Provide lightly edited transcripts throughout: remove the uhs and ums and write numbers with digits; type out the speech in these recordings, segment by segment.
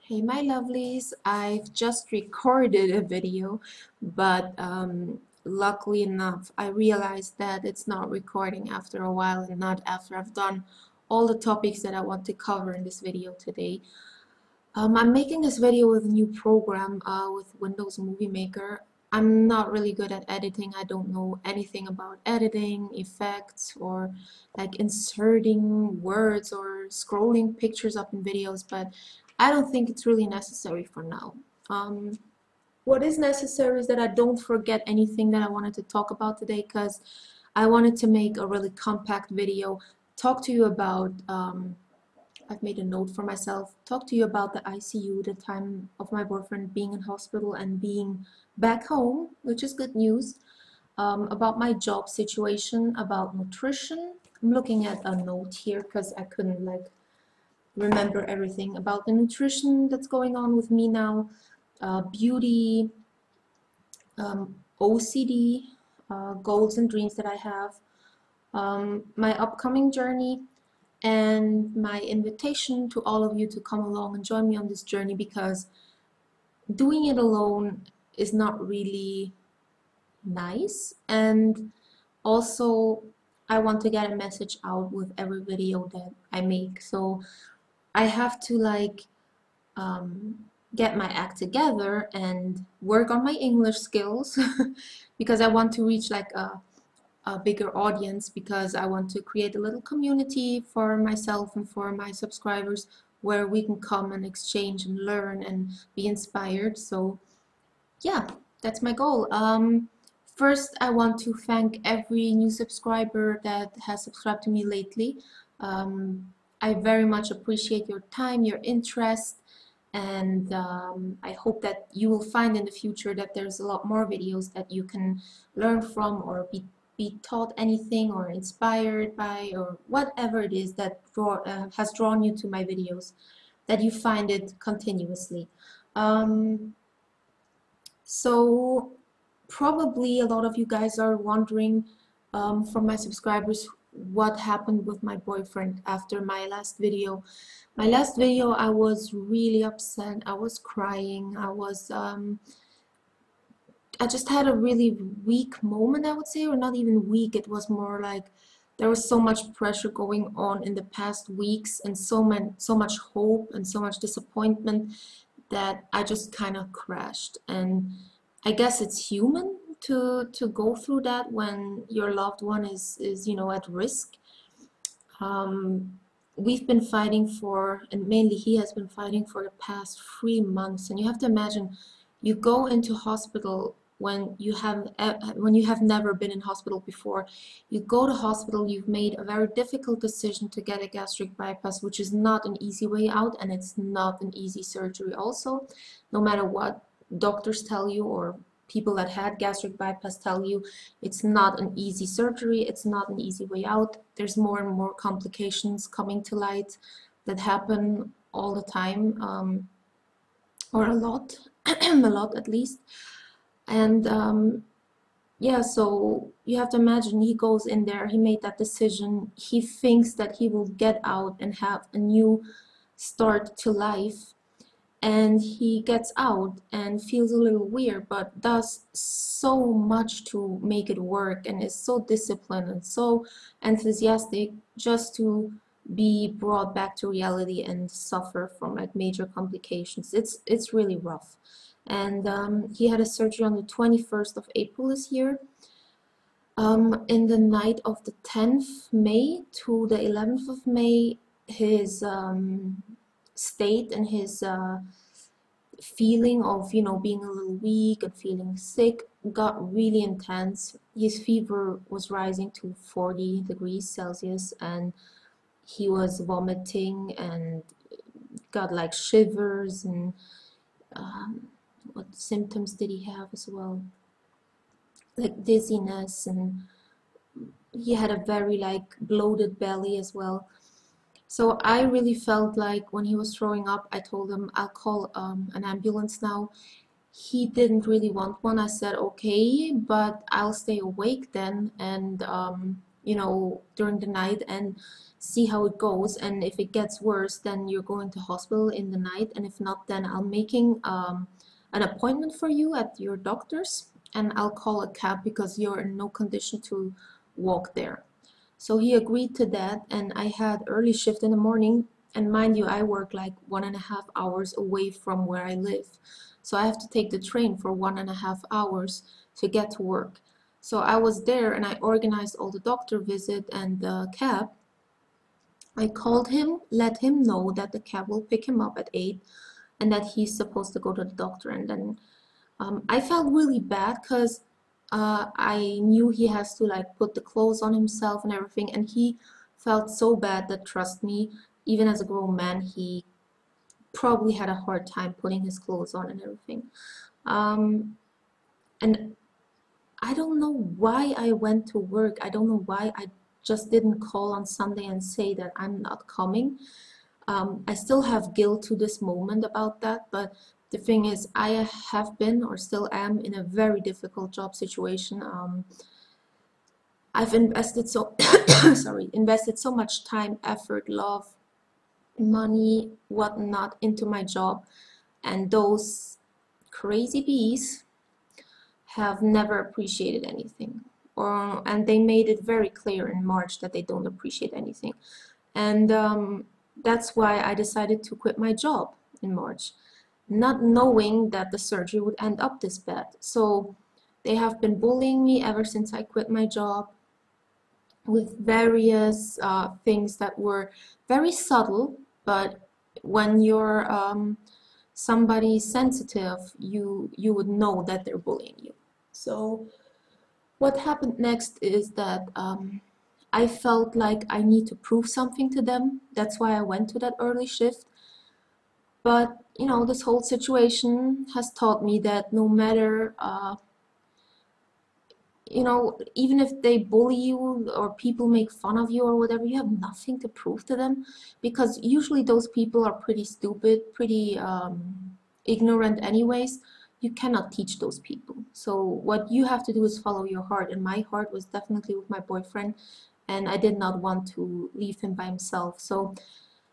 Hey my lovelies, I've just recorded a video, but luckily enough I realized that it's not recording after a while and not after I've done all the topics that I want to cover in this video today. I'm making this video with a new program with Windows Movie Maker. I'm not really good at editing. I don't know anything about editing, effects, or like inserting words or scrolling pictures up in videos, but I don't think it's really necessary for now. What is necessary is that I don't forget anything that I wanted to talk about today, because I wanted to make a really compact video, talk to you about I've made a note for myself, talk to you about the ICU, the time of my boyfriend being in hospital and being back home, which is good news, about my job situation, about nutrition. I'm looking at a note here because I couldn't remember everything about the nutrition that's going on with me now, beauty, OCD, goals and dreams that I have, my upcoming journey, and my invitation to all of you to come along and join me on this journey, because doing it alone is not really nice. And also I want to get a message out with every video that I make, so I have to get my act together and work on my English skills because I want to reach a bigger audience, because I want to create a little community for myself and for my subscribers where we can come and exchange and learn and be inspired. So yeah, that's my goal. First, I want to thank every new subscriber that has subscribed to me lately. I very much appreciate your time, your interest, and I hope that you will find in the future that there's a lot more videos that you can learn from, or be taught anything, or inspired by, or whatever it is that has drawn you to my videos, that you find it continuously. So probably a lot of you guys are wondering, from my subscribers, what happened with my boyfriend after my last video. My last video, I was really upset. I was crying. I just had a really weak moment, I would say, or not even weak. It was more like there was so much pressure going on in the past weeks, and so much hope and so much disappointment, that I just kind of crashed. And I guess it's human to go through that when your loved one is at risk. We've been fighting for, and mainly he has been fighting for the past 3 months, and you have to imagine, you go into hospital when you have never been in hospital before. You go to hospital, you've made a very difficult decision to get a gastric bypass, which is not an easy way out, and it's not an easy surgery also, no matter what doctors tell you or people that had gastric bypass tell you. It's not an easy surgery, it's not an easy way out. There's more and more complications coming to light that happen all the time, or a lot a lot at least. And yeah, so you have to imagine, he goes in there, he made that decision, he thinks that he will get out and have a new start to life, and he gets out and feels a little weird, but does so much to make it work, and is so disciplined and so enthusiastic just to be brought back to reality and suffer from major complications. It's really rough. And he had a surgery on the 21st of April this year. In the night of the 10th May to the 11th of May, his state and his feeling of being a little weak and feeling sick got really intense. His fever was rising to 40 degrees Celsius, and he was vomiting and got shivers, and what symptoms did he have as well? Dizziness, and he had a very bloated belly as well. So I really felt like when he was throwing up, I told him I'll call an ambulance now. He didn't really want one. I said okay, but I'll stay awake then, and you know, during the night and see how it goes. And if it gets worse, then you're going to hospital in the night. And if not, then I'm making an appointment for you at your doctor's, and I'll call a cab because you're in no condition to walk there. So he agreed to that, and I had early shift in the morning. And mind you, I work like 1.5 hours away from where I live. So I have to take the train for 1.5 hours to get to work. So I was there and I organized all the doctor visit and the cab. I called him, let him know that the cab will pick him up at 8 and that he's supposed to go to the doctor. And then I felt really bad because I knew he has to like put the clothes on himself and everything, and he felt so bad that, trust me, even as a grown man, he probably had a hard time putting his clothes on and everything. And I don't know why I went to work. I don't know why I just didn't call on Sunday and say that I'm not coming. I still have guilt to this moment about that, but the thing is, I have been or still am in a very difficult job situation. I've invested so invested so much time, effort, love, money, whatnot into my job, and those crazy bees have never appreciated anything, and they made it very clear in March that they don't appreciate anything, and that's why I decided to quit my job in March, not knowing that the surgery would end up this bad. So they have been bullying me ever since I quit my job with various things that were very subtle, but when you're somebody sensitive, you would know that they're bullying you. So what happened next is that I felt like I need to prove something to them. That's why I went to that early shift. But you know, this whole situation has taught me that no matter you know, even if they bully you or people make fun of you or whatever, you have nothing to prove to them, because usually those people are pretty stupid, pretty ignorant anyways. You cannot teach those people. So what you have to do is follow your heart, and my heart was definitely with my boyfriend, and I did not want to leave him by himself. So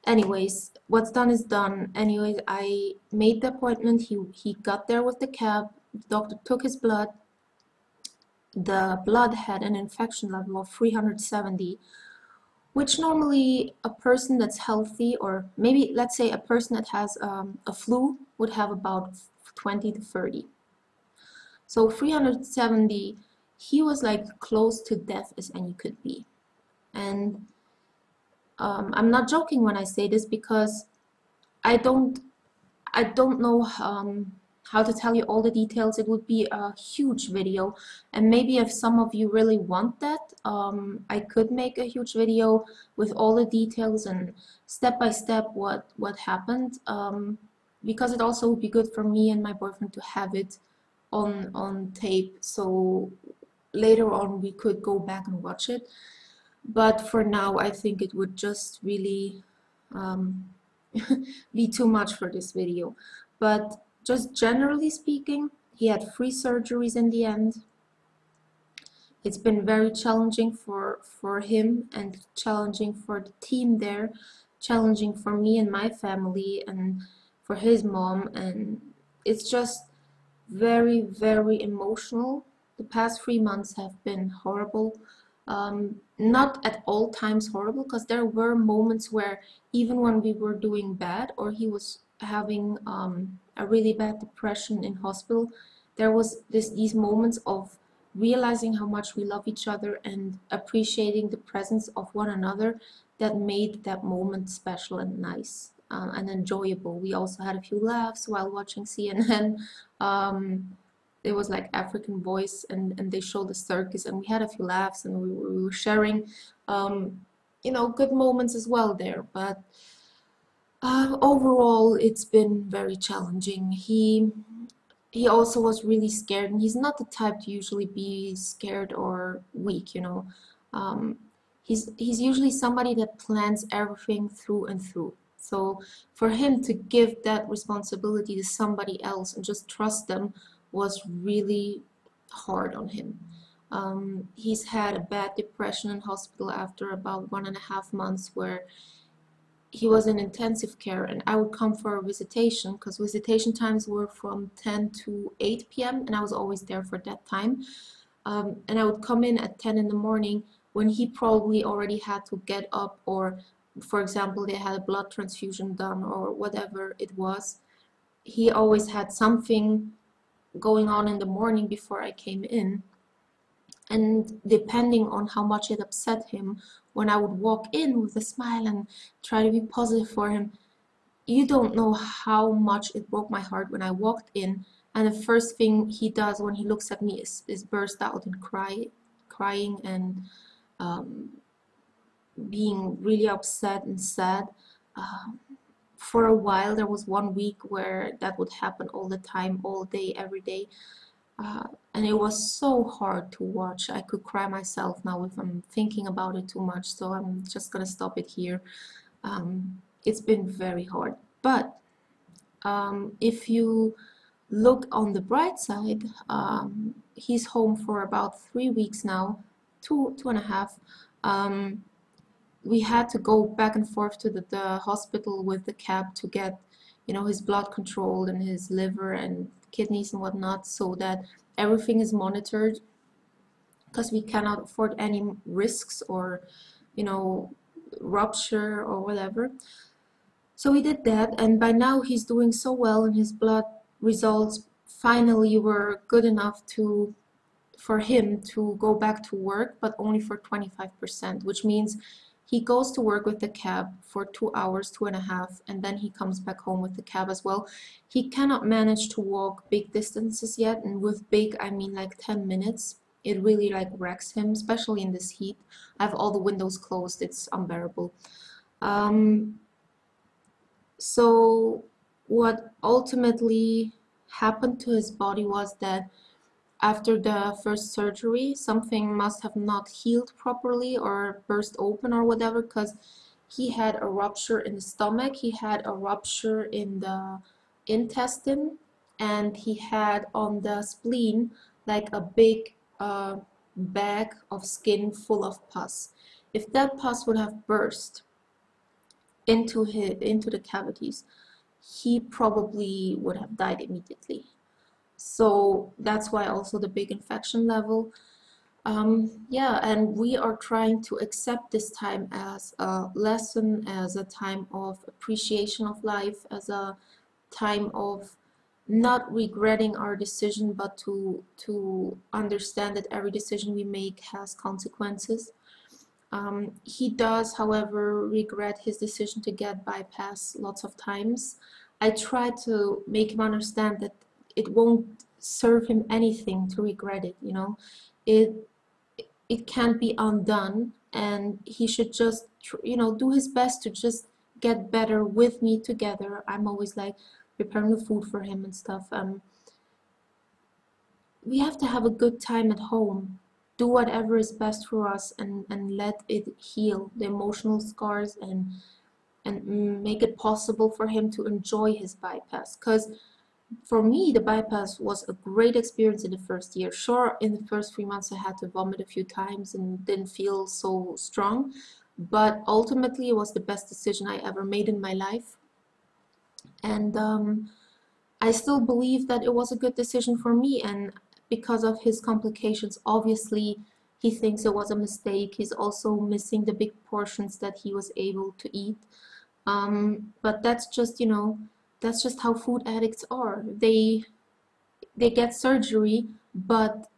anyways, what's done is done. Anyways, I made the appointment. He got there with the cab. The doctor took his blood. The blood had an infection level of 370, which normally a person that's healthy, or maybe let's say a person that has a flu, would have about 20 to 30. So 370, he was like close to death as any could be. And I'm not joking when I say this, because I don't know how to tell you all the details. It would be a huge video, and maybe if some of you really want that, I could make a huge video with all the details and step by step what happened, because it also would be good for me and my boyfriend to have it on tape, so later on we could go back and watch it. But for now, I think it would just really be too much for this video. But just generally speaking, he had 3 surgeries in the end. It's been very challenging for him, and challenging for the team there, challenging for me and my family, and for his mom, and it's just very, very emotional. The past 3 months have been horrible. Not at all times horrible, because there were moments where even when we were doing bad, or he was having a really bad depression in hospital, there was these moments of realizing how much we love each other and appreciating the presence of one another that made that moment special and nice and enjoyable. We also had a few laughs while watching CNN. It was like African Voice, and they showed the circus, and we had a few laughs, and we were sharing you know, good moments as well there. But overall, it's been very challenging. He also was really scared, and he's not the type to usually be scared or weak, you know. He's usually somebody that plans everything through and through. So for him to give that responsibility to somebody else and just trust them was really hard on him. He's had a bad depression in hospital after about 1.5 months, where he was in intensive care, and I would come for a visitation because visitation times were from 10 to 8 p.m. and I was always there for that time. And I would come in at 10 in the morning when he probably already had to get up, or for example they had a blood transfusion done or whatever it was. He always had something going on in the morning before I came in. And depending on how much it upset him, when I would walk in with a smile and try to be positive for him, you don't know how much it broke my heart when I walked in and the first thing he does when he looks at me is burst out and crying and being really upset and sad. For a while, there was 1 week where that would happen all the time, all day, every day. And it was so hard to watch. I could cry myself now if I'm thinking about it too much, so I'm just gonna stop it here. It's been very hard. But if you look on the bright side, he's home for about 3 weeks now, two and a half. We had to go back and forth to the hospital with the cab to get, you know, his blood controlled and his liver and kidneys and whatnot, so that everything is monitored, because we cannot afford any risks or, you know, rupture or whatever. So we did that, and by now he's doing so well, and his blood results finally were good enough for him to go back to work, but only for 25%, which means he goes to work with the cab for 2 hours, 2.5, and then he comes back home with the cab as well. He cannot manage to walk big distances yet, and with big I mean like 10 minutes. It really like wrecks him, especially in this heat. I have all the windows closed, it's unbearable. So what ultimately happened to his body was that after the first surgery, something must have not healed properly or burst open or whatever, because he had a rupture in the stomach, he had a rupture in the intestine, and he had on the spleen like a big bag of skin full of pus. If that pus would have burst into the cavities, he probably would have died immediately. So that's why also the big infection level. Yeah, and we are trying to accept this time as a lesson, as a time of appreciation of life, as a time of not regretting our decision, but to understand that every decision we make has consequences. He does, however, regret his decision to get bypassed lots of times. I try to make him understand that it won't serve him anything to regret it, you know. It can't be undone, and he should just, you know, do his best to just get better with me together. I'm always like preparing the food for him and stuff. We have to have a good time at home, do whatever is best for us, and let it heal the emotional scars, and make it possible for him to enjoy his bypass. Because for me, the bypass was a great experience in the first year. Sure, in the first 3 months I had to vomit a few times and didn't feel so strong, but ultimately it was the best decision I ever made in my life. And I still believe that it was a good decision for me, and because of his complications, obviously he thinks it was a mistake. He's also missing the big portions that he was able to eat. But that's just, you know, that's just how food addicts are. They get surgery, but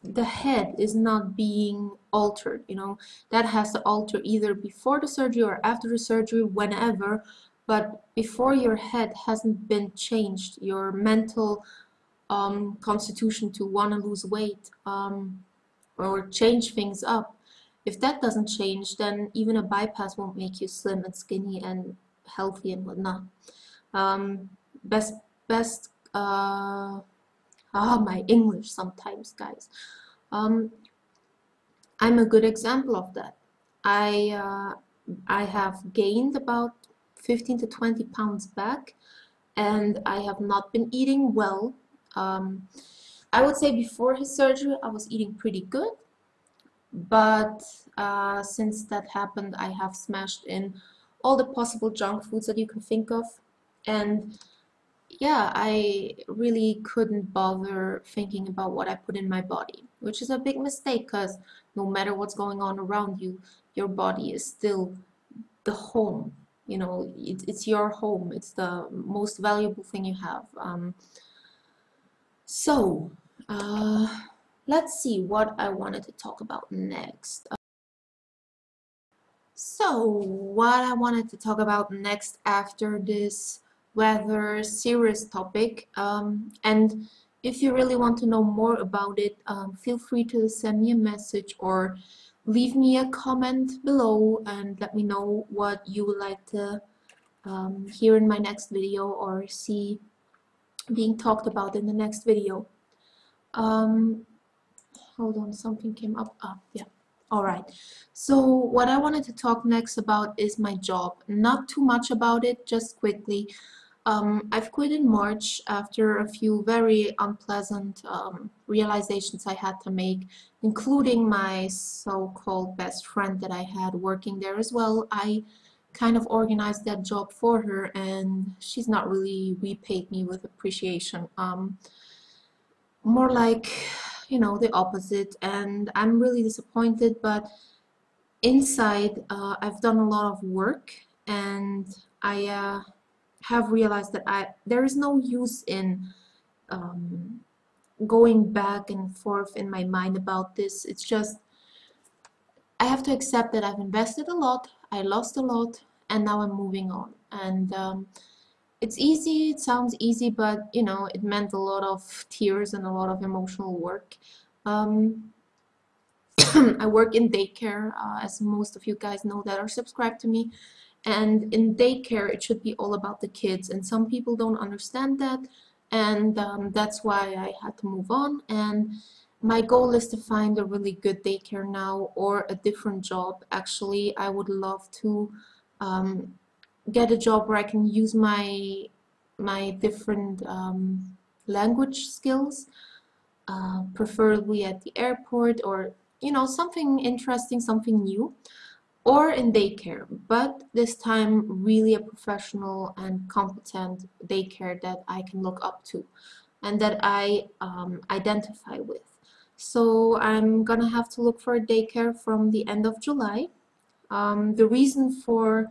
the head is not being altered, you know. That has to alter either before the surgery or after the surgery, whenever. But before your head hasn't been changed, your mental constitution to want to lose weight or change things up, if that doesn't change, then even a bypass won't make you slim and skinny and healthy and whatnot. My English sometimes, guys. I'm a good example of that. I have gained about 15 to 20 pounds back, and I have not been eating well. I would say before his surgery I was eating pretty good, but since that happened I have smashed in all the possible junk foods that you can think of, and yeah, I really couldn't bother thinking about what I put in my body, which is a big mistake because no matter what's going on around you, your body is still the home. You know, it's your home. It's the most valuable thing you have. So, uh, let's see what I wanted to talk about next. So, what I wanted to talk about next after this rather serious topic, and if you really want to know more about it, feel free to send me a message or leave me a comment below and let me know what you would like to hear in my next video or see being talked about in the next video. Hold on, something came up. Yeah. All right. So what I wanted to talk next about is my job. Not too much about it, just quickly. I've quit in March after a few very unpleasant realizations I had to make, including my so-called best friend that I had working there as well. I kind of organized that job for her, and she's not really repaid me with appreciation. More like, you know, the opposite, and I'm really disappointed, but inside I've done a lot of work, and I have realized that there is no use in going back and forth in my mind about this. It's just I have to accept that I've invested a lot, I lost a lot, and now I'm moving on. And it's easy, it sounds easy, but you know, it meant a lot of tears and a lot of emotional work. I work in daycare, as most of you guys know that are subscribed to me. And in daycare, it should be all about the kids. And some people don't understand that. And that's why I had to move on. And my goal is to find a really good daycare now or a different job. Actually, I would love to get a job where I can use my different language skills, preferably at the airport, or you know, something interesting, something new, or in daycare, but this time really a professional and competent daycare that I can look up to and that I identify with. So I'm gonna have to look for a daycare from the end of July. The reason for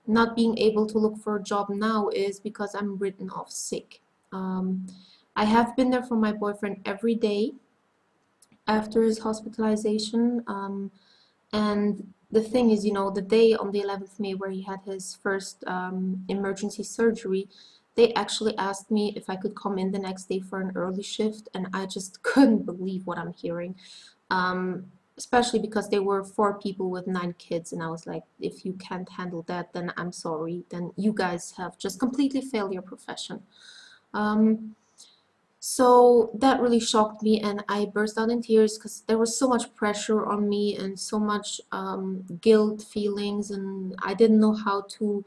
not being able to look for a job now is because I'm written off sick. I have been there for my boyfriend every day after his hospitalization, and the thing is, you know, the day on the 11th May where he had his first emergency surgery, they actually asked me if I could come in the next day for an early shift, and I just couldn't believe what I'm hearing. Especially because they were 4 people with 9 kids, and I was like, if you can't handle that, then I'm sorry, then you guys have just completely failed your profession. So that really shocked me, and I burst out in tears because there was so much pressure on me and so much guilt feelings, and I didn't know how to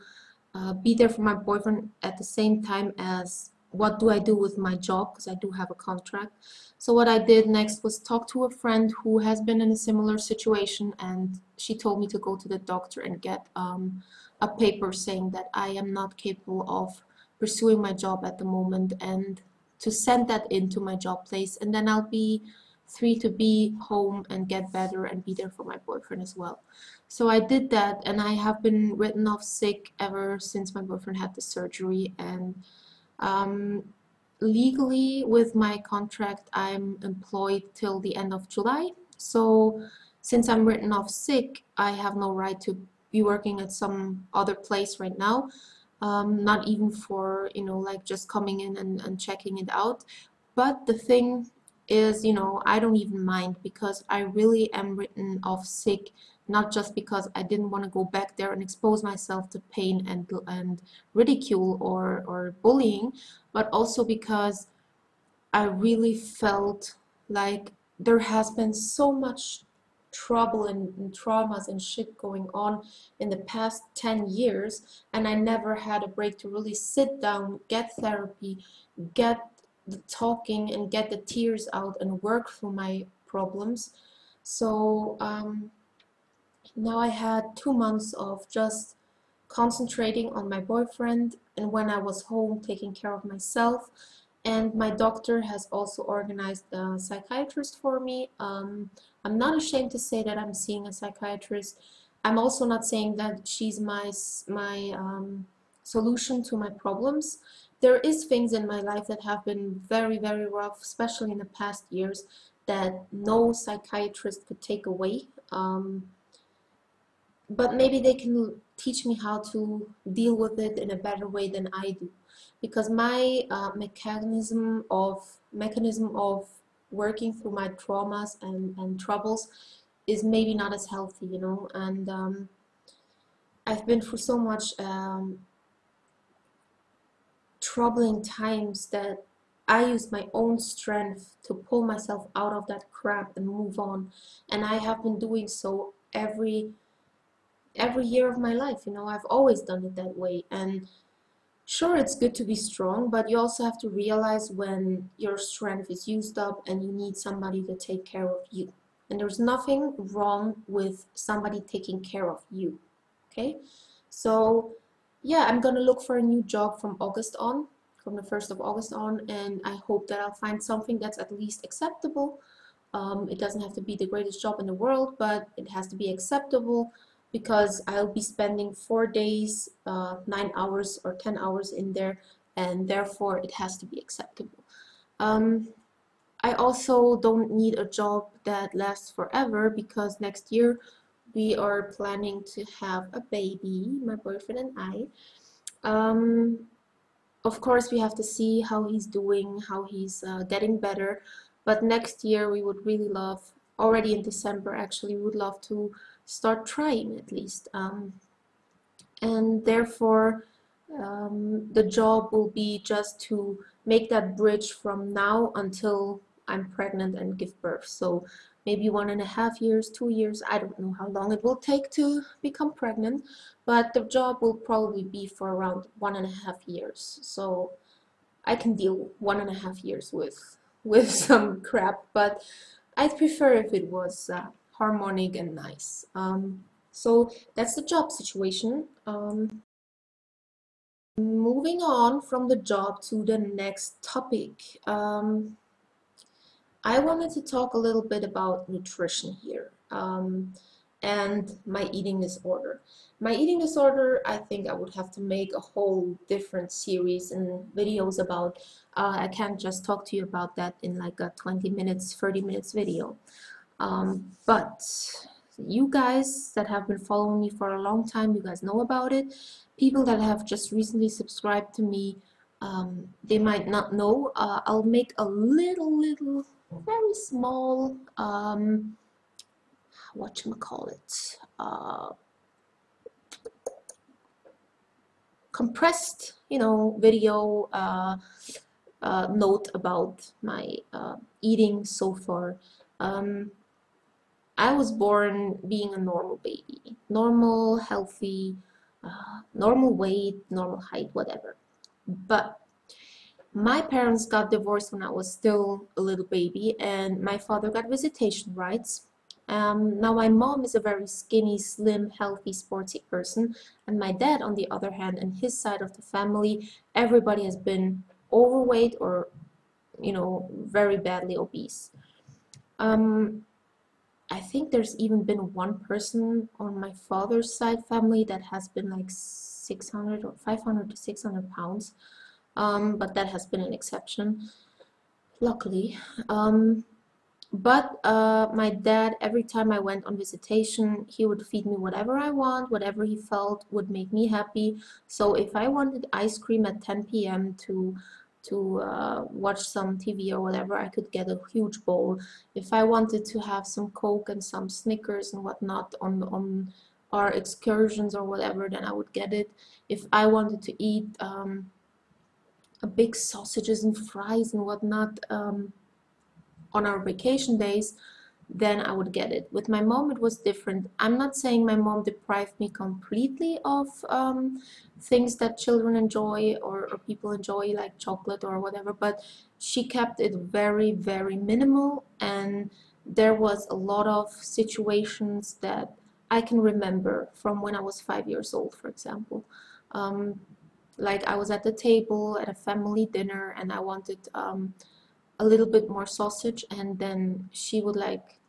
be there for my boyfriend at the same time as what do I do with my job, because I do have a contract. So what I did next was talk to a friend who has been in a similar situation, and she told me to go to the doctor and get a paper saying that I am not capable of pursuing my job at the moment, and to send that into my job place, and then I'll be free to be home and get better and be there for my boyfriend as well. So I did that, and I have been written off sick ever since my boyfriend had the surgery, and legally with my contract I'm employed till the end of July. So since I'm written off sick, I have no right to be working at some other place right now. Not even for, you know, like just coming in and checking it out. But the thing is, you know, I don't even mind because I really am written off sick, not just because I didn't want to go back there and expose myself to pain and ridicule or bullying, but also because I really felt like there has been so much trouble and traumas and shit going on in the past 10 years, and I never had a break to really sit down, get therapy, get the talking and get the tears out and work through my problems. So now I had 2 months of just concentrating on my boyfriend, and when I was home taking care of myself. And my doctor has also organized a psychiatrist for me. I'm not ashamed to say that I'm seeing a psychiatrist. I'm also not saying that she's my solution to my problems. There is things in my life that have been very, very rough, especially in the past years, that no psychiatrist could take away. But maybe they can teach me how to deal with it in a better way than I do, because my mechanism of working through my traumas and troubles is maybe not as healthy, you know. And I've been through so much troubling times that I use my own strength to pull myself out of that crap and move on, and I have been doing so every year of my life, you know. I've always done it that way. And sure, it's good to be strong, but you also have to realize when your strength is used up and you need somebody to take care of you. And there's nothing wrong with somebody taking care of you, okay? So yeah, I'm gonna look for a new job from August on, from the 1st of August on, and I hope that I'll find something that's at least acceptable. It doesn't have to be the greatest job in the world, but it has to be acceptable, because I'll be spending 4 days, 9 hours or 10 hours in there, and therefore it has to be acceptable. I also don't need a job that lasts forever, because next year we are planning to have a baby, my boyfriend and I. Of course, we have to see how he's doing, how he's getting better, but next year we would really love, already in December actually, we would love to start trying at least. And therefore the job will be just to make that bridge from now until I'm pregnant and give birth. So maybe 1.5 years, 2 years, I don't know how long it will take to become pregnant, but the job will probably be for around 1.5 years. So I can deal 1.5 years with some crap, but I'd prefer if it was harmonic and nice. So that's the job situation. Moving on from the job to the next topic. I wanted to talk a little bit about nutrition here, and my eating disorder. My eating disorder, I think I would have to make a whole different series and videos about. I can't just talk to you about that in like a 20 minutes, 30 minutes video. But you guys that have been following me for a long time, you guys know about it. People that have just recently subscribed to me, they might not know. I'll make a little, very small, whatchamacallit, compressed, you know, video note about my eating so far. I was born being a normal baby, normal, healthy, normal weight, normal height, whatever. But my parents got divorced when I was still a little baby, and my father got visitation rights. Now my mom is a very skinny, slim, healthy, sporty person, and my dad, on the other hand, and his side of the family, everybody has been overweight or, you know, very badly obese. I think there's even been one person on my father's side family that has been like 600 or 500 to 600 pounds, but that has been an exception, luckily. But my dad, every time I went on visitation, he would feed me whatever I want, whatever he felt would make me happy. So if I wanted ice cream at 10 p.m. to watch some TV or whatever, I could get a huge bowl. If I wanted to have some Coke and some Snickers and whatnot on our excursions or whatever, then I would get it. If I wanted to eat a big sausages and fries and whatnot on our vacation days, then I would get it. With my mom, it was different. I'm not saying my mom deprived me completely of things that children enjoy or people enjoy, like chocolate or whatever, but she kept it very, very minimal, and there was a lot of situations that I can remember from when I was 5 years old, for example. Like I was at the table at a family dinner and I wanted a little bit more sausage, and then she would like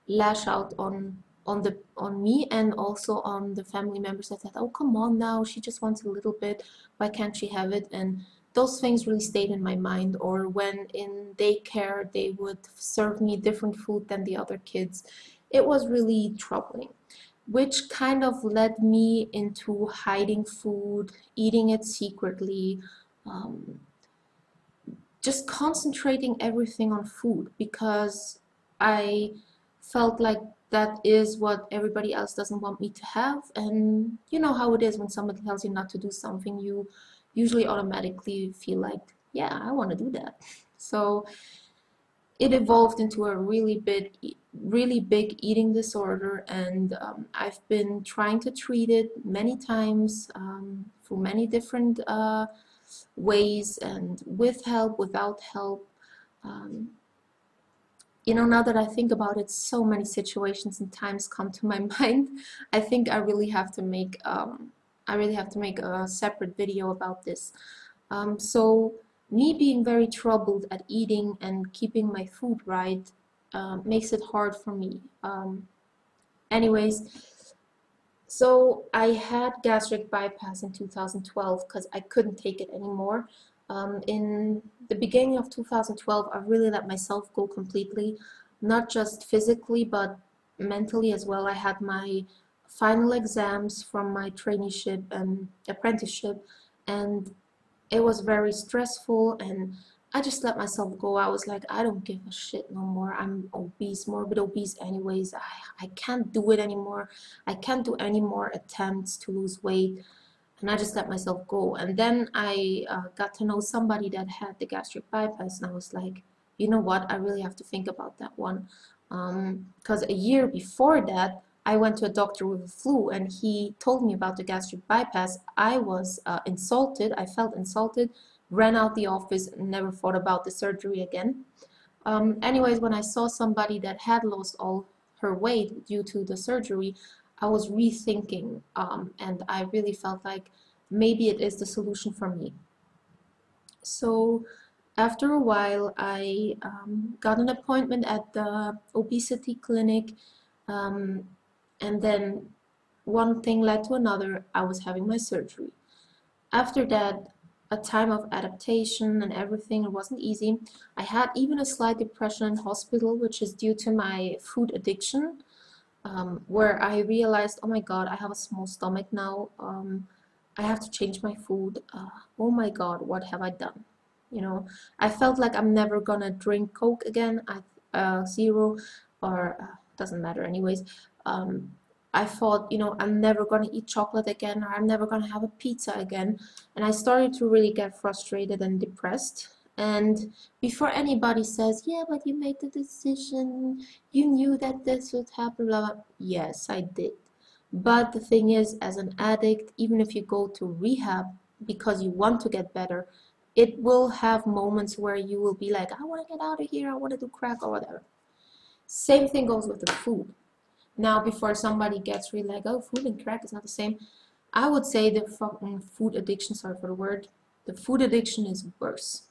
lash out on me and also on the family members that said, oh come on now, she just wants a little bit, why can't she have it? And those things really stayed in my mind. Or when in daycare they would serve me different food than the other kids, it was really troubling, which kind of led me into hiding food, eating it secretly, um, just concentrating everything on food, because I felt like that is what everybody else doesn't want me to have. And you know how it is when somebody tells you not to do something, you usually automatically feel like, yeah, I want to do that. So it evolved into a really big eating disorder, and I've been trying to treat it many times through many different ways, and with help, without help. You know, now that I think about it, so many situations and times come to my mind. I think I really have to make a separate video about this. So me being very troubled at eating and keeping my food right makes it hard for me. Anyways, so I had gastric bypass in 2012 because I couldn't take it anymore. In the beginning of 2012, I really let myself go completely, not just physically, but mentally as well. I had my final exams from my traineeship and apprenticeship, and it was very stressful, and I just let myself go. I was like, I don't give a shit no more. I'm obese, morbid obese anyways. I can't do it anymore. I can't do any more attempts to lose weight. And I just let myself go. And then I got to know somebody that had the gastric bypass, and I was like, you know what, I really have to think about that one. Because a year before that, I went to a doctor with the flu, and he told me about the gastric bypass. I was insulted. I felt insulted, ran out the office, and never thought about the surgery again. Anyways, when I saw somebody that had lost all her weight due to the surgery, I was rethinking, and I really felt like maybe it is the solution for me. So after a while, I got an appointment at the obesity clinic, and then one thing led to another. I was having my surgery. After that, a time of adaptation and everything, it wasn't easy. I had even a slight depression in hospital, which is due to my food addiction. Where I realized, oh my god, I have a small stomach now. I have to change my food. Oh my god, what have I done? You know, I felt like I'm never gonna drink Coke again. Zero, or doesn't matter anyways. I thought, you know, I'm never gonna eat chocolate again, or I'm never gonna have a pizza again. And I started to really get frustrated and depressed. And before anybody says, yeah, but you made the decision, you knew that this would happen, blah, blah. Yes, I did. But the thing is, as an addict, even if you go to rehab because you want to get better, it will have moments where you will be like, I want to get out of here, I want to do crack or whatever. Same thing goes with the food. Now, before somebody gets really like, oh, food and crack is not the same, I would say the fucking food addiction, sorry for the word, the food addiction is worse.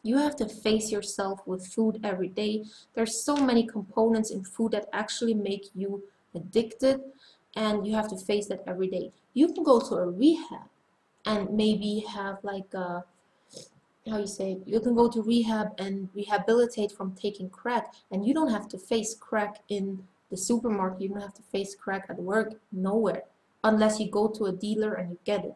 You have to face yourself with food every day. There's so many components in food that actually make you addicted, and you have to face that every day. You can go to a rehab and maybe have like a, how you say, you can go to rehab and rehabilitate from taking crack, and you don't have to face crack in the supermarket, you don't have to face crack at work, nowhere, unless you go to a dealer and you get it.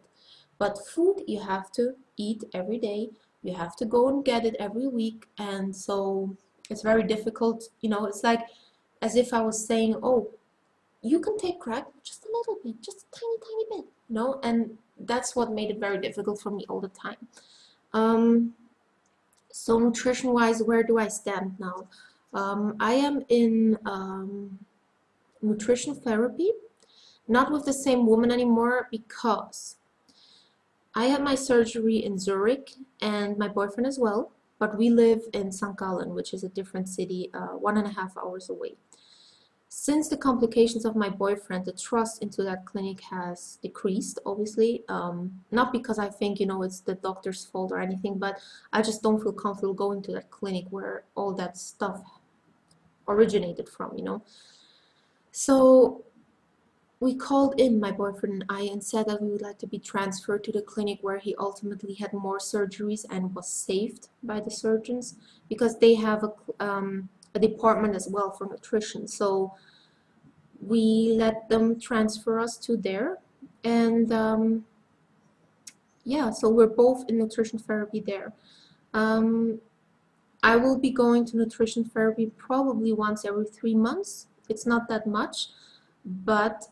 But food, you have to eat every day. You have to go and get it every week, and so it's very difficult. You know, it's like as if I was saying, oh, you can take crack just a little bit, just a tiny bit, you know, and that's what made it very difficult for me all the time. So nutrition wise, where do I stand now? I am in nutrition therapy, not with the same woman anymore, because I had my surgery in Zurich, and my boyfriend as well. but we live in St. Gallen, which is a different city, 1.5 hours away. Since the complications of my boyfriend, the trust into that clinic has decreased, obviously. Not because I think, you know, it's the doctor's fault or anything, but I just don't feel comfortable going to that clinic where all that stuff originated from, you know. So we called in, my boyfriend and I, and said that we would like to be transferred to the clinic where he ultimately had more surgeries and was saved by the surgeons, because they have a department as well for nutrition. So we let them transfer us to there, and yeah, so we're both in nutrition therapy there. I will be going to nutrition therapy probably once every 3 months. It's not that much, but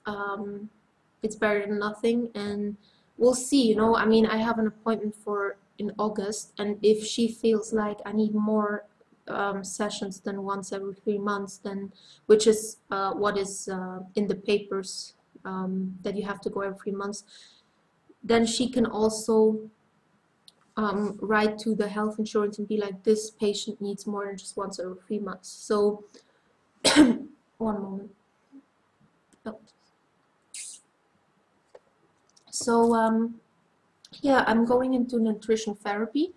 it's better than nothing, and we'll see, you know. I mean, I have an appointment for in August, and if she feels like I need more sessions than once every 3 months, then, which is what is in the papers, that you have to go every 3 months, then she can also write to the health insurance and be like, this patient needs more than just once every 3 months. So one moment. Oh. So yeah, I'm going into nutrition therapy,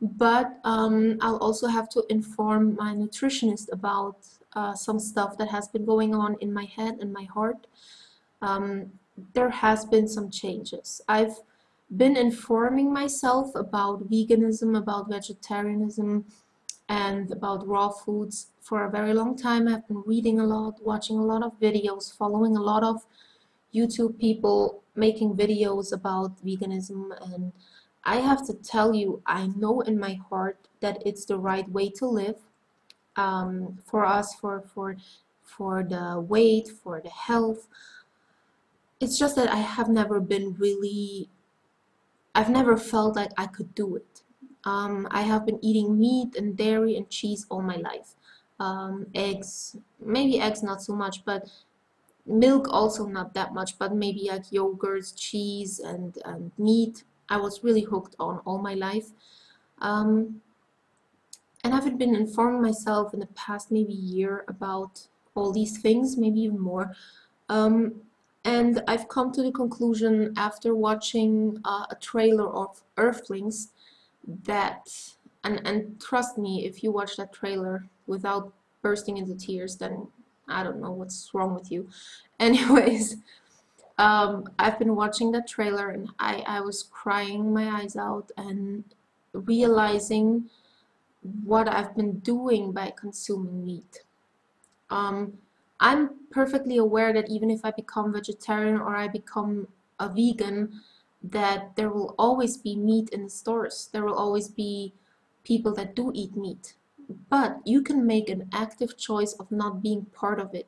but I'll also have to inform my nutritionist about some stuff that has been going on in my head and my heart. There has been some changes. I've been informing myself about veganism, about vegetarianism, and about raw foods for a very long time. I've been reading a lot, watching a lot of videos, following a lot of YouTube people making videos about veganism, and I have to tell you, I know in my heart that it's the right way to live, for us, for the weight, for the health. It's just that I have never been really, I've never felt like I could do it. I have been eating meat and dairy and cheese all my life. Eggs, maybe eggs not so much, but milk also not that much, but maybe like yogurts, cheese, and meat. I was really hooked on all my life. And I've been informing myself in the past maybe year about all these things, maybe even more. And I've come to the conclusion after watching a trailer of Earthlings that, and trust me, if you watch that trailer without bursting into tears, then I don't know what's wrong with you. Anyways, I've been watching that trailer, and I was crying my eyes out and realizing what I've been doing by consuming meat. I'm perfectly aware that even if I become vegetarian or I become a vegan, that there will always be meat in the stores. There will always be people that do eat meat. But you can make an active choice of not being part of it.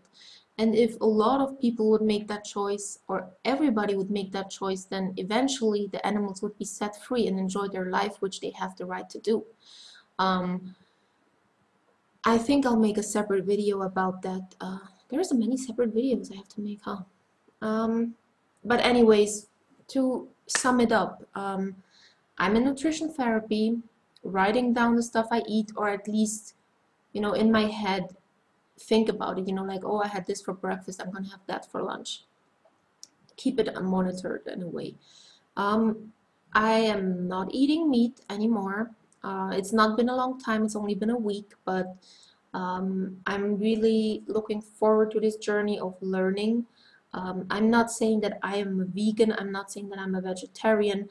And if a lot of people would make that choice, or everybody would make that choice, then eventually the animals would be set free and enjoy their life, which they have the right to do. I think I'll make a separate video about that. There's many separate videos I have to make, huh? But anyways, to sum it up, I'm in nutrition therapy, writing down the stuff I eat, or at least, you know, in my head, think about it, you know, like, oh, I had this for breakfast, I'm gonna have that for lunch. Keep it monitored in a way. I am not eating meat anymore. It's not been a long time, it's only been a week, but I'm really looking forward to this journey of learning. I'm not saying that I am a vegan, I'm not saying that I'm a vegetarian.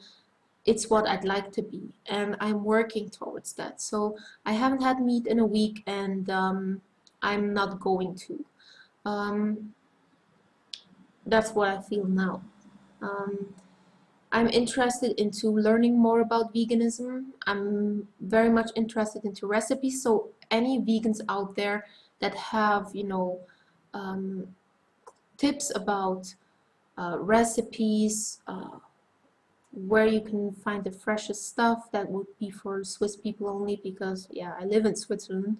It's what I'd like to be, and I'm working towards that. So I haven't had meat in a week, and I'm not going to. That's what I feel now. I'm interested into learning more about veganism. I'm very much interested into recipes, so any vegans out there that have, you know, tips about recipes, where you can find the freshest stuff, that would be for Swiss people only, because yeah, I live in Switzerland.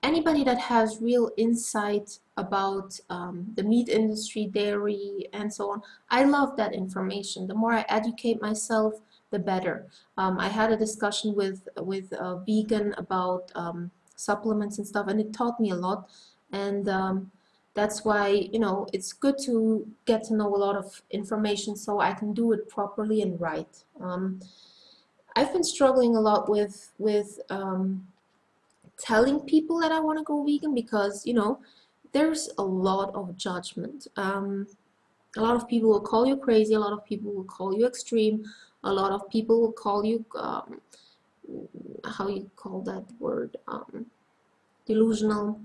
Anybody that has real insight about the meat industry, dairy, and so on, I love that information. The more I educate myself, the better. I had a discussion with a vegan about supplements and stuff, and it taught me a lot. And that's why, you know, it's good to get to know a lot of information so I can do it properly and right. I've been struggling a lot with telling people that I want to go vegan because, you know, there's a lot of judgment. A lot of people will call you crazy, a lot of people will call you extreme, a lot of people will call you, how you call that word, delusional.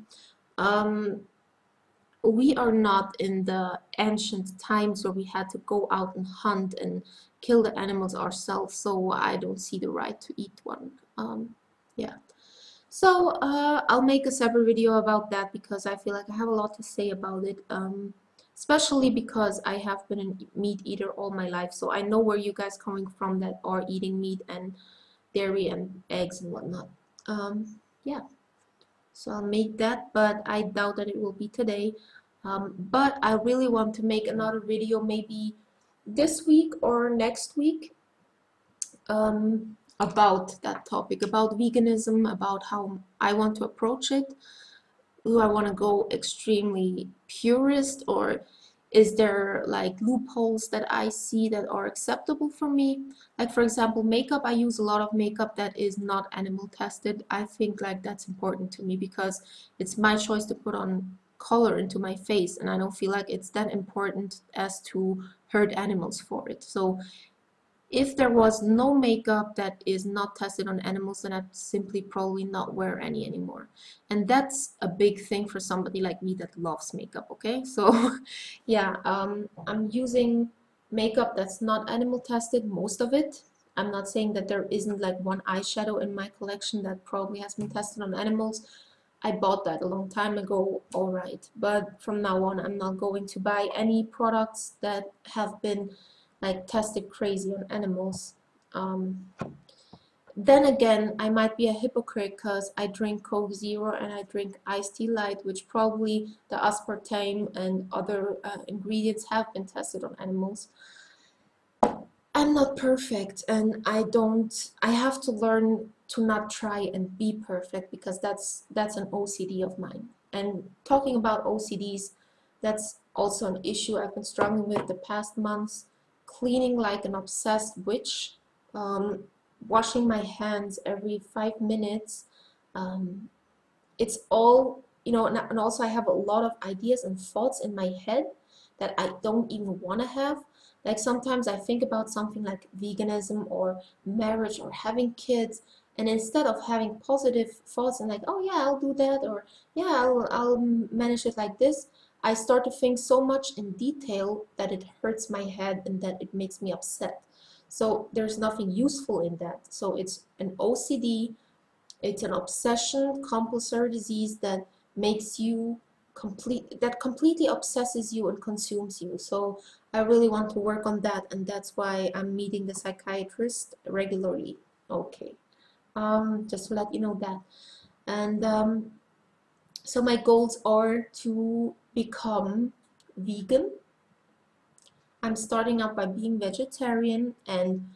We are not in the ancient times where we had to go out and hunt and kill the animals ourselves, so I don't see the right to eat one. Yeah. So I'll make a separate video about that because I feel like I have a lot to say about it, especially because I have been a meat eater all my life, so I know where you guys coming from that are eating meat and dairy and eggs and whatnot. Yeah, so I'll make that, but I doubt that it will be today. But I really want to make another video maybe this week or next week. About that topic, about veganism, about how I want to approach it. Do I want to go extremely purist, or is there like loopholes that I see that are acceptable for me? Like, for example, makeup. I use a lot of makeup that is not animal tested. I think like that's important to me because it's my choice to put on color into my face, and I don't feel like it's that important as to hurt animals for it. So if there was no makeup that is not tested on animals, then I'd simply probably not wear any anymore. And that's a big thing for somebody like me that loves makeup, okay? So yeah, I'm using makeup that's not animal tested, most of it. I'm not saying that there isn't like one eyeshadow in my collection that probably has been tested on animals. I bought that a long time ago, alright. But from now on, I'm not going to buy any products that have been like tested crazy on animals. Then again, I might be a hypocrite because I drink Coke Zero and I drink iced tea light, which probably the aspartame and other ingredients have been tested on animals. I'm not perfect, and I have to learn to not try and be perfect because that's an OCD of mine. And talking about OCDs, that's also an issue I've been struggling with the past months. Cleaning like an obsessed witch, washing my hands every 5 minutes. It's all, you know, and also I have a lot of ideas and thoughts in my head that I don't even want to have. Like sometimes I think about something like veganism or marriage or having kids, and instead of having positive thoughts and like, oh yeah, I'll do that, or yeah, I'll manage it like this, I start to think so much in detail that it hurts my head and that it makes me upset. So there's nothing useful in that. So it's an OCD, it's an obsession, compulsory disease that makes you completely obsesses you and consumes you. So I really want to work on that, and that's why I'm meeting the psychiatrist regularly. Okay, just to let you know that. And so my goals are to become vegan. I'm starting out by being vegetarian and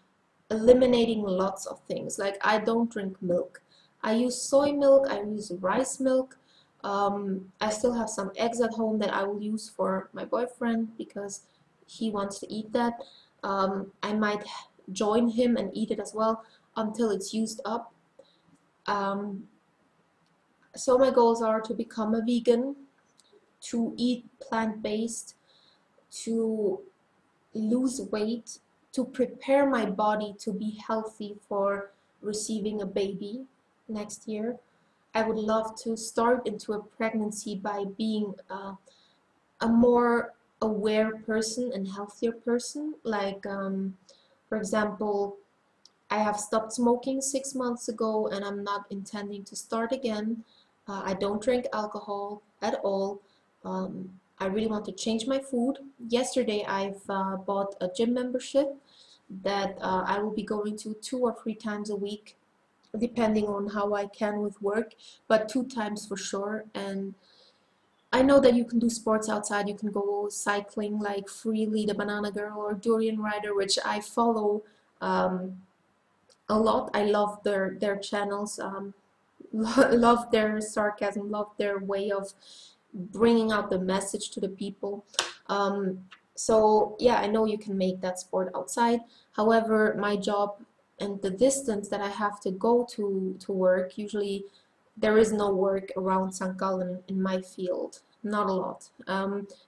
eliminating lots of things. Like I don't drink milk. I use soy milk, I use rice milk. I still have some eggs at home that I will use for my boyfriend because he wants to eat that. I might join him and eat it as well until it's used up. So my goals are to become a vegan, to eat plant-based, to lose weight, to prepare my body to be healthy for receiving a baby next year. I would love to start into a pregnancy by being a more aware person and healthier person. Like, for example, I have stopped smoking 6 months ago and I'm not intending to start again. I don't drink alcohol at all. I really want to change my food. Yesterday I've bought a gym membership that I will be going to 2 or 3 times a week, depending on how I can with work, but 2 times for sure. And I know that you can do sports outside. You can go cycling like Freely the Banana Girl or Durian Rider, which I follow a lot. I love their channels, love their sarcasm, love their way of bringing out the message to the people. So yeah, I know you can make that sport outside. However, my job and the distance that I have to go to work, usually there is no work around St. Gallen in my field, not a lot.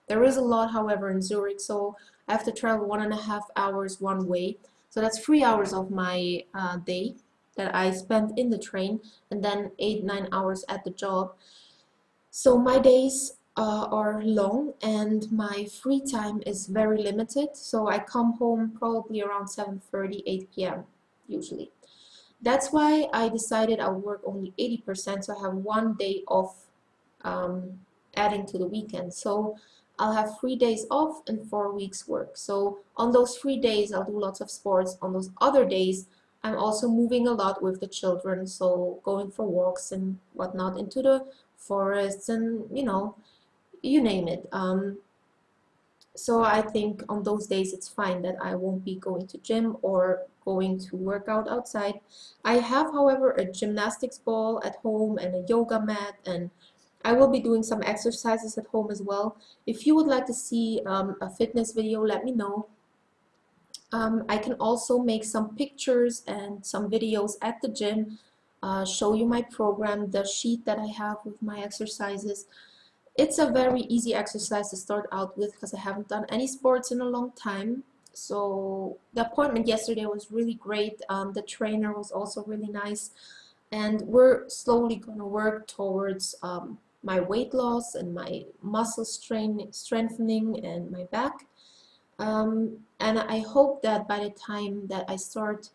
There is a lot, however, in Zurich, so I have to travel 1.5 hours one way. So that's 3 hours of my day that I spend in the train, and then 8-9 hours at the job. So my days are long and my free time is very limited. So I come home probably around 7:30, 8 p.m. usually. That's why I decided I'll work only 80%, so I have 1 day off, adding to the weekend. So I'll have 3 days off and 4 weeks work. So on those 3 days, I'll do lots of sports. On those other days, I'm also moving a lot with the children, so going for walks and whatnot into the forests and, you know, you name it. So I think on those days it's fine that I won't be going to gym or going to work out outside. I have, however, a gymnastics ball at home and a yoga mat, and I will be doing some exercises at home as well. If you would like to see a fitness video, let me know. I can also make some pictures and some videos at the gym, show you my program, the sheet that I have with my exercises. It's a very easy exercise to start out with because I haven't done any sports in a long time. So the appointment yesterday was really great. The trainer was also really nice, and we're slowly going to work towards my weight loss and my muscle strengthening and my back. And I hope that by the time that I start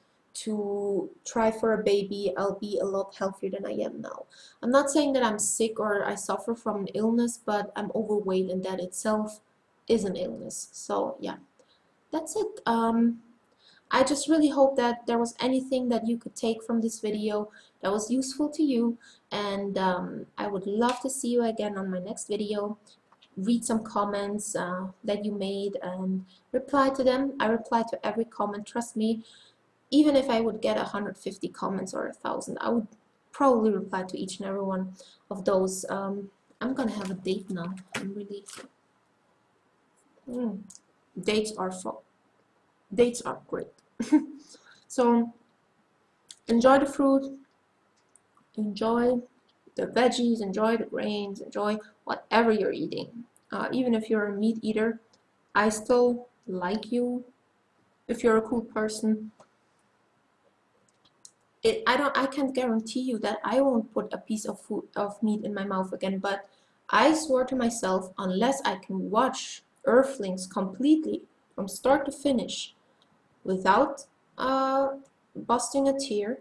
to try for a baby, I'll be a lot healthier than I am now. I'm not saying that I'm sick or I suffer from an illness, but I'm overweight, and that itself is an illness. So yeah, that's it. I just really hope that there was anything that you could take from this video that was useful to you, and I would love to see you again on my next video. Read some comments that you made and reply to them. I reply to every comment, trust me. Even if I would get 150 comments or 1,000, I would probably reply to each and every one of those. I'm gonna have a date now. I'm really dates are great. So enjoy the fruit, enjoy the veggies, enjoy the grains, enjoy whatever you're eating. Even if you're a meat eater, I still like you. If you're a cool person, I can't guarantee you that I won't put a piece of meat in my mouth again, but I swore to myself, unless I can watch Earthlings completely from start to finish without busting a tear,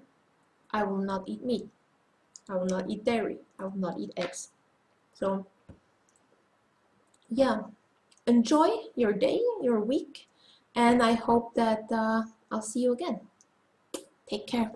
I will not eat meat. I will not eat dairy. I will not eat eggs. So yeah, enjoy your day, your week, and I hope that I'll see you again. Take care.